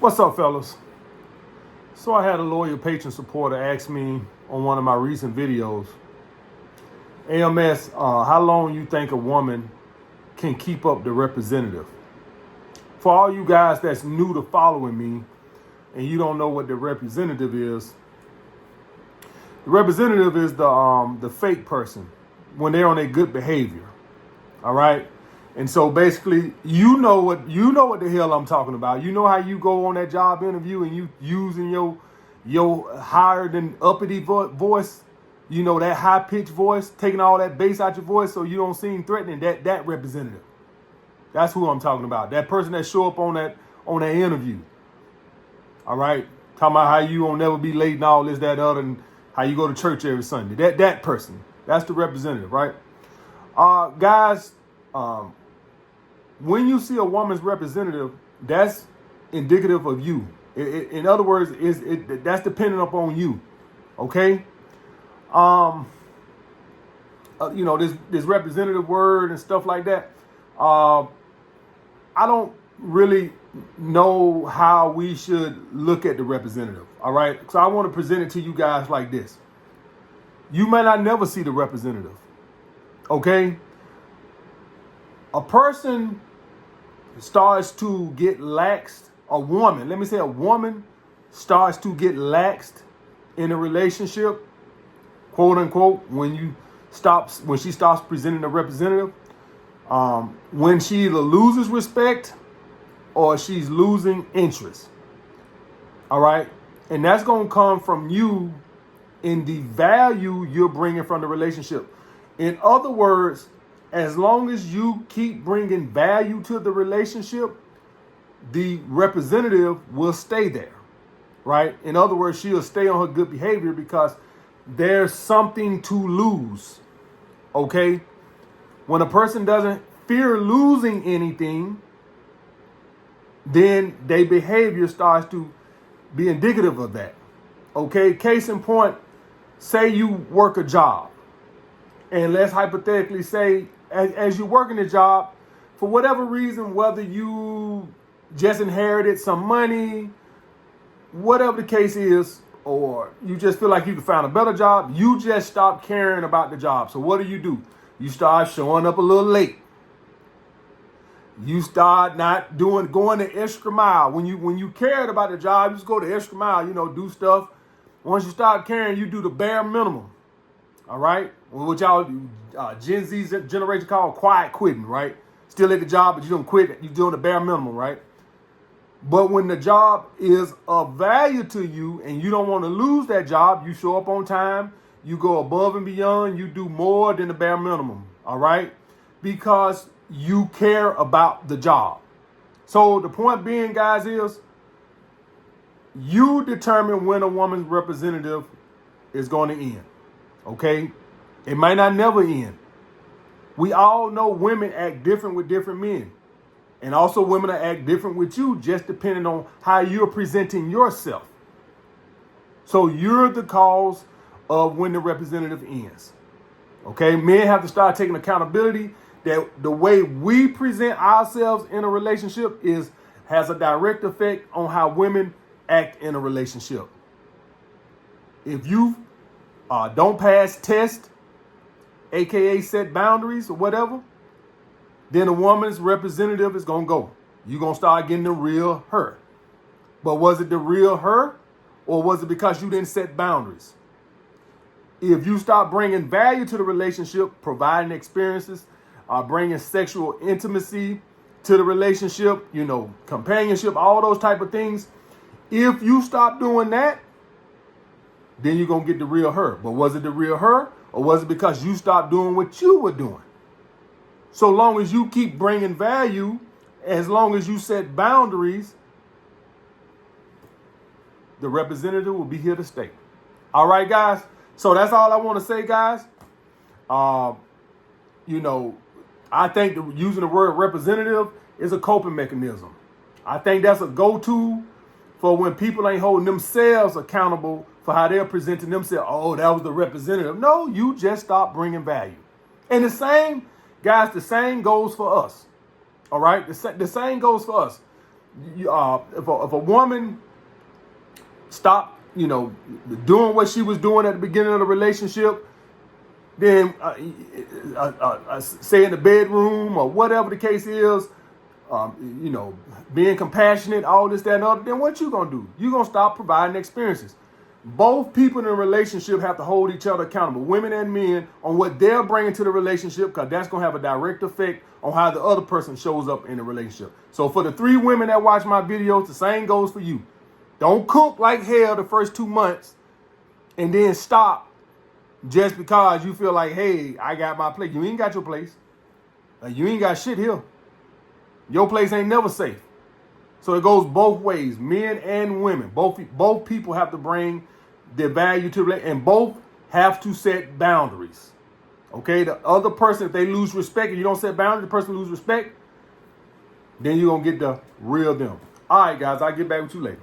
What's up, fellas? So I had a loyal patron supporter ask me on one of my recent videos, AMS, how long you think a woman can keep up the representative? For all you guys that's new to following me and you don't know what the representative is, the representative is the fake person when they're on their good behavior. All right. And so basically, you know what the hell I'm talking about. You know how you go on that job interview and you using your higher than uppity voice, you know, that high pitched voice, taking all that bass out your voice so you don't seem threatening. That representative. That's who I'm talking about. That person that show up on that interview. All right, talking about how you won't never be late and all this, that, other, and how you go to church every Sunday. That person. That's the representative, right? Guys. When you see a woman's representative, that's indicative of you. In other words, that's dependent upon you. Okay. You know, this representative word and stuff like that. I don't really know how we should look at the representative. All right. So I want to present it to you guys like this. You may not never see the representative. Okay. A person starts to get laxed, a woman starts to get laxed in a relationship, quote unquote, when she stops presenting a representative, when she either loses respect or she's losing interest. All right. And that's going to come from you in the value you're bringing from the relationship. In other words, as long as you keep bringing value to the relationship, the representative will stay there, right? In other words, she'll stay on her good behavior because there's something to lose, okay? When a person doesn't fear losing anything, then their behavior starts to be indicative of that, okay? Case in point, say you work a job, and let's hypothetically say, as you're working the job, for whatever reason, whether you just inherited some money, whatever the case is, or you just feel like you can find a better job, you just stop caring about the job. So what do? You start showing up a little late. You start not going the extra mile. When you cared about the job, you just go the extra mile, do stuff. Once you start caring, you do the bare minimum. All right? What y'all Gen Z generation call quiet quitting, right? Still at the job, but you don't quit. You're doing the bare minimum, right? But when the job is of value to you and you don't want to lose that job, you show up on time, you go above and beyond, you do more than the bare minimum, all right? Because you care about the job. So the point being, guys, is you determine when a woman's representative is going to end. Okay? It might not never end. We all know women act different with different men. And also women act different with you, just depending on how you're presenting yourself. So you're the cause of when the representative ends. Okay? Men have to start taking accountability that the way we present ourselves in a relationship has a direct effect on how women act in a relationship. If you don't pass test, aka set boundaries or whatever, then a woman's representative is going to go. You're going to start getting the real her. But was it the real her, or was it because you didn't set boundaries? If you start bringing value to the relationship, providing experiences, bringing sexual intimacy to the relationship, companionship, all those type of things, if you stop doing that, then you're going to get the real her. But was it the real her, or was it because you stopped doing what you were doing? So long as you keep bringing value, as long as you set boundaries, the representative will be here to stay. All right, guys. So that's all I want to say, guys. I think using the word representative is a coping mechanism. I think that's a go-to for when people ain't holding themselves accountable for how they're presenting themselves. Oh, that was the representative. No, you just stop bringing value. And the same goes for us. All right? The same goes for us. If a woman stopped, doing what she was doing at the beginning of the relationship, then say in the bedroom or whatever the case is, being compassionate, all this, that, and other, then what you gonna do? You gonna stop providing experiences. Both people in a relationship have to hold each other accountable, women and men, on what they're bringing to the relationship, because that's gonna have a direct effect on how the other person shows up in the relationship. So for the 3 women that watch my videos, the same goes for you. Don't cook like hell the first 2 months and then stop just because you feel like, hey, I got my place. You ain't got your place. You ain't got shit here. Your place ain't never safe. So it goes both ways, men and women. Both people have to bring their value to it, and both have to set boundaries. Okay, the other person, if they lose respect and you don't set boundaries, the person lose respect, then you're going to get the real them. All right, guys, I'll get back with you later.